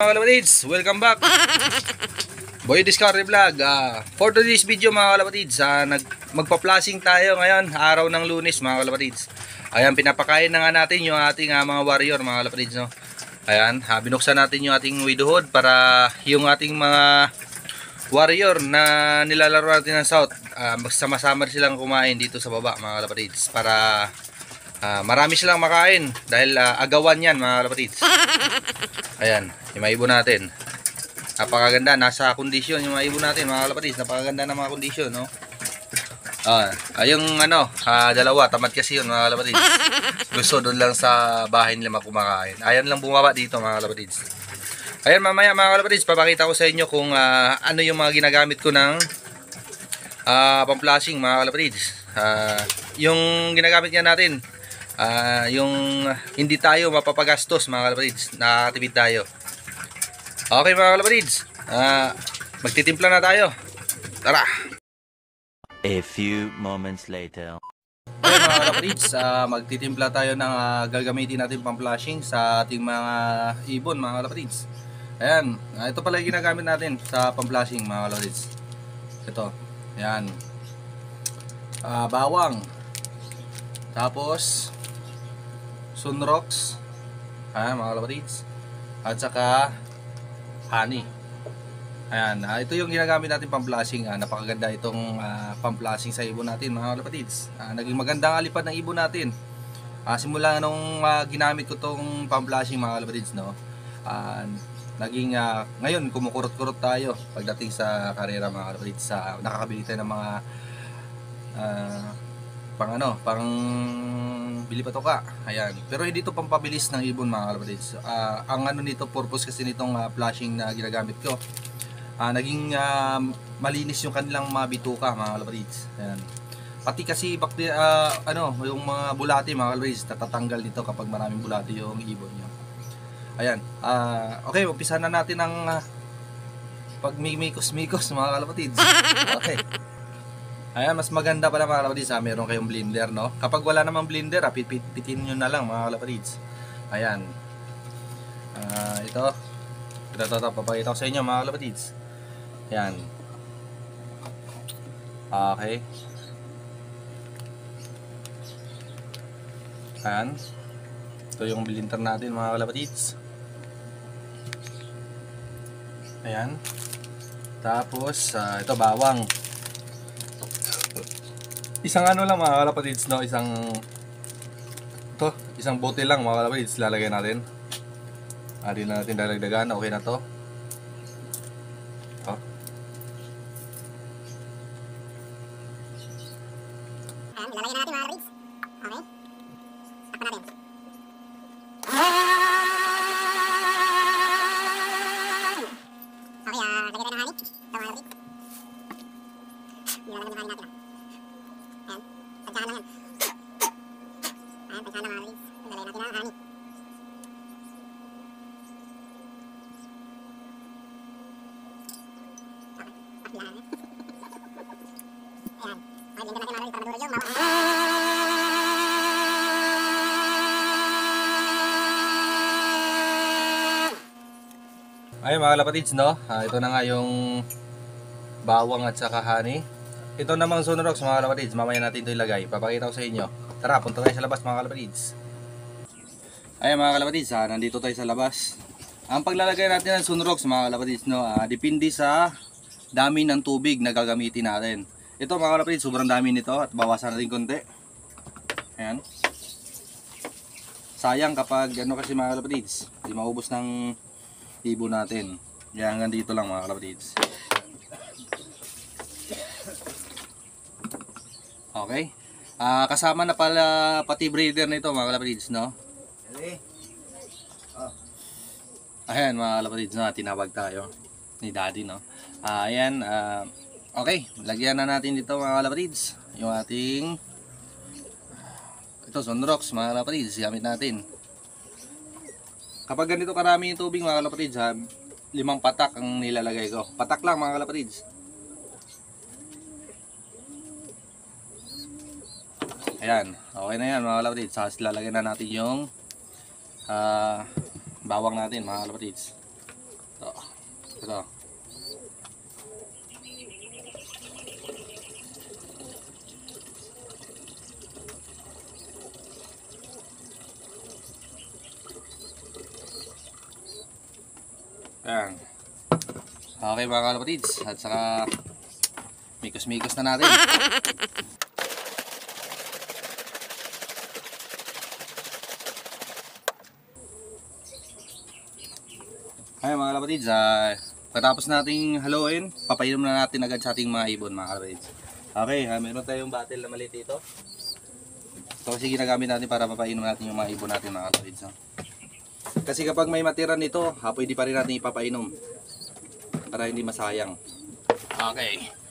Mga kalapatids, welcome back. Boy Discovery Vlog. For today's video mga kalapatids, magpa-flashing tayo ngayon, araw ng Lunes mga kalapatids. Ayan, pinapakain na nga natin yung ating mga warrior mga kalapatids, no? Ayan, binuksan natin yung ating widowhood para yung ating mga warrior na nilalaro natin ng South, magsama-sama silang kumain dito sa baba mga kalapatids para marami silang makain dahil agawan yan mga kalapatids. Ayan, yung mga ibon natin. Napakaganda, nasa kondisyon yung mga ibon natin mga kalapatids. Napakaganda ng mga kondisyon, no? Yung dalawa, tamad kasi yun mga kalapatids. Gusto doon lang sa bahay nila kumakain. Ayan lang bumaba dito mga kalapatids. Ayan, mamaya mga kalapatids, papakita ko sa inyo kung ano yung mga ginagamit ko ng pang-flashing mga kalapatids. Yung ginagamit nga natin, yung hindi tayo mapapagastos mga kalapatids, nakakatipid tayo. Okay mga kalapatids, magtitimpla na tayo. Tara! A few moments later. Okay mga kalapatids, magtitimpla tayo ng gagamitin natin pang-flashing sa ating mga ibon mga kalapatids. Ayan, ito pala yung ginagamit natin sa pang-flashing mga kalapatids. Ito, ayan, bawang, tapos sunrox, ayan mga kalapatids, at saka honey. Ayan, ito yung ginagamit natin pang-flashing. Napakaganda itong pang-flashing sa ibon natin mga kalapatids. Naging magandang alipad ng ibon natin. Simula nung ginamit ko itong pang-flashing mga kalapatids, no? Naging ngayon kumukurot-kurot tayo pagdating sa karera mga kalapatids. Nakakabili tayo ng mga pang bili pa to ka. Ayan. Pero hindi ito pampabilis ng ibon mga kalapatids. Ang nito, purpose kasi nitong flashing na ginagamit ko, naging malinis yung kanilang mga bituka mga kalapatids. Ayan. Pati kasi yung mga bulati mga kalapatids, natatanggal dito kapag maraming bulati yung ibon nyo. Ayan. Okay, umpisa na natin ang pagmimikos-mikos mga kalapatids. Okay. Ayan, mas maganda pala mga kalapatids, meron kayong blender, no? Kapag wala namang blender, pitin nyo na lang mga kalapatids. Ayan. Ito, papakita ko sa inyo mga kalapatids. Ayan. Okay. Ayan. Ito yung blender natin mga kalapatids. Ayan. Tapos, ito bawang. Isang lang mga kalapatids, no? Isang bote lang mga kalapatids lalagay natin. Hindi na natin dadagdagan, okay na to. Ayan, lalagyan na natin mga kalapatids. Okay. Takpan natin. Okay, lagyan tayo ng honey. Ito mga kalapatids. Nilalagyan ng honey natin. Ayan, tagsahan lang yan. Ayan, tagsahan lang mga kalapatids. Lalagyan natin ng honey. Ayan. Okay, linggan natin mga kalapatids para madurog yung bawang. Ay mga kalapatids, no? Ito na nga yung bawang at saka honey. Ito namang sunrox mga kalapatids, mamaya natin ito ilagay. Papakita ko sa inyo. Tara, punta tayo sa labas mga kalapatids. Ay mga kalapatids, nandito tayo sa labas. Ang paglalagay natin ng sunrox mga kalapatids, no? Depende sa dami ng tubig na gagamitin natin. Ito mga kalapatids, sobrang dami nito at bawasan natin konti. Ayan. Sayang kapag kasi mga kalapatids, hindi maubos ng ibon natin. Kaya hanggang dito lang mga kalapatids. Okay. Kasama na pala pati breeder nito mga kalapatids, no? Ayan mga kalapatids, no? Tinawag tayo ni Daddy, no? Ayan. Okay. Lagyan na natin dito mga kalapatids yung ating sunrox mga kalapatids. Gamit natin. Kapag ganito karami yung tubig mga kalapatids, 5 patak ang nilalagay ko. Patak lang mga kalapatids. Ayan, okay na yan mga kalapatids. Tapos lalagyan na natin yung bawang natin mga kalapatids. Ito. Ayan. Okay mga kalapatids. At saka mikos-mikos na natin. Ay mga kalapatids, pagkatapos nating haluin, papainom na natin agad sa ating mga ibon mga kalapatids. Okay, meron tayong bottle na maliit dito. Ito kasi ginagamit natin para papainom natin yung mga ibon natin mga kalapatids. Kasi kapag may matira nito, pwede pa rin natin ipapainom para hindi masayang. Okay.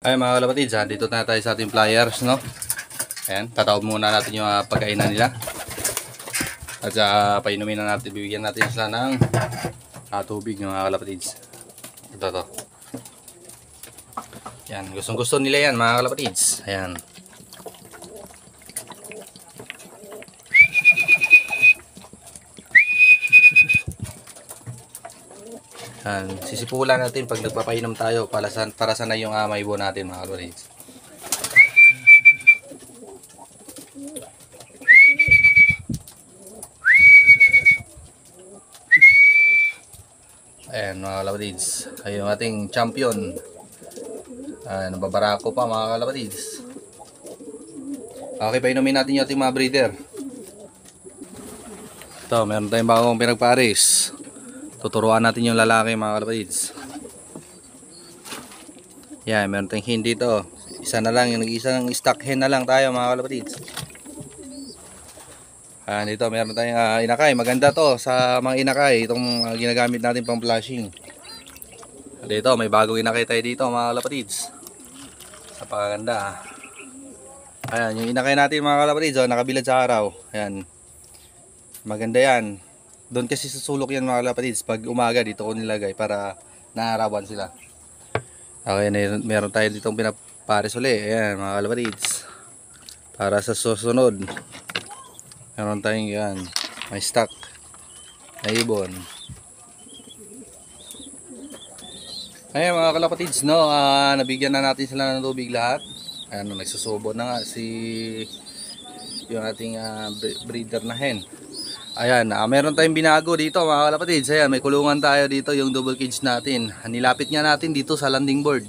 Ay mga kalapatids, dito na tayo sa ating pliers, no? Ayan, tatawag muna natin yung pagkainan nila. At painumin na natin, bibigyan natin sila ng tubig mga kalapatids. Ito to. Yan, gustong gusto nila yan mga kalapatids. Ayan. Sisipulan natin pag nagpapainom tayo para sanay yung maibo natin mga kalapatids. Ayan mga kalapatids, ay yung ating champion. Nababarako pa mga kalapatids. Okay, painumin natin yung ating mga breeder. Ito, meron tayong bagong pinagpares. Tuturuan natin yung lalaki mga kalapatids. Yan, meron tayong hen dito. Isa na lang, yung isang stock hen na lang tayo mga kalapatids. Dito meron tayong inakay. Maganda to sa mga inakay. Itong ginagamit natin pang flashing. Dito, may bagong inakay tayo dito mga kalapatids. Napakaganda. Ayan, yung inakay natin mga kalapatids, nakabilad sa araw. Ayan. Maganda yan. Doon kasi susulok yan mga kalapatids. Pag umaga dito ko nilagay para naarawan sila. Okay, meron tayo ditong pinapares uli. Ayan mga kalapatids. Para sa susunod. Meron tayong yan. May stock. May ibon. Ayan mga kalapatids, no? Nabigyan na natin sila ng tubig lahat. Ayan, nagsusubo na nga yung ating breeder na hen. Ayan, meron tayong binago dito mga kalapatids. Ayan, may kulungan tayo dito, yung double cage natin. Nilapit nga natin dito sa landing board.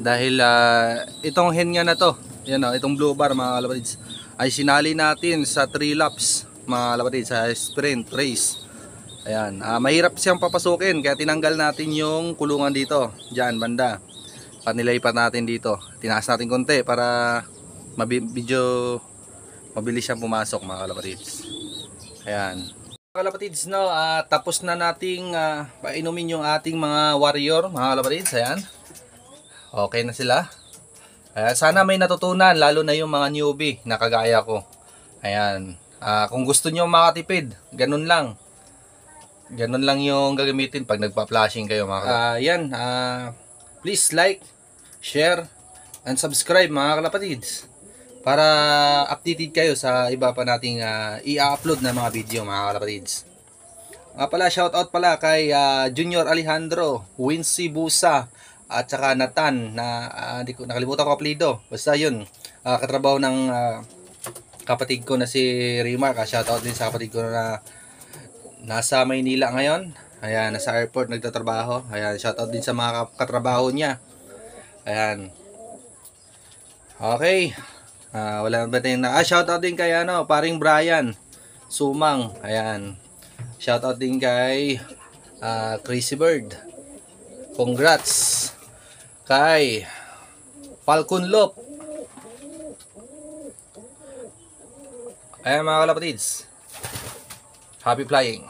Dahil itong hen nga na to, yan, itong blue bar mga kalapatids, ay sinali natin sa 3 laps mga kalapatids, sa sprint race. Ayan, mahirap siyang papasukin kaya tinanggal natin yung kulungan dito, dyan banda. Panilay pa natin dito. Tinaas natin konti para medyo mabilis siyang pumasok mga kalapatids. Ayan. Mga kalapatids, no, tapos na nating painumin yung ating mga warrior, mga kalapatids. Ayan. Okay na sila. Ayan, sana may natutunan, lalo na yung mga newbie na kagaya ko. Ayan. Kung gusto nyo makatipid, ganun lang. Ganun lang yung gagamitin pag nagpa-flashing kayo mga kalapatids. Ayan. Please like, share, and subscribe mga kalapatids. Para updated kayo sa iba pa nating i-upload na mga video mga kalapatids. Pala, shoutout pala kay Junior Alejandro, Wincy Busa, at saka Nathan na nakalimutan ko apelido. Basta yun, katrabaho ng kapatid ko na si Rimark. Shoutout din sa kapatid ko na nasa Maynila ngayon. Ayan, nasa airport nagtatrabaho. Ayan, shoutout din sa mga katrabaho niya. Ayan. Okay. Wala na ba tayong shoutout din kay paring Brian Sumang. Ayan. Shoutout din kay Crazy Bird. Congrats kay Falcon Lop. Ayan mga kalapatids. Happy flying.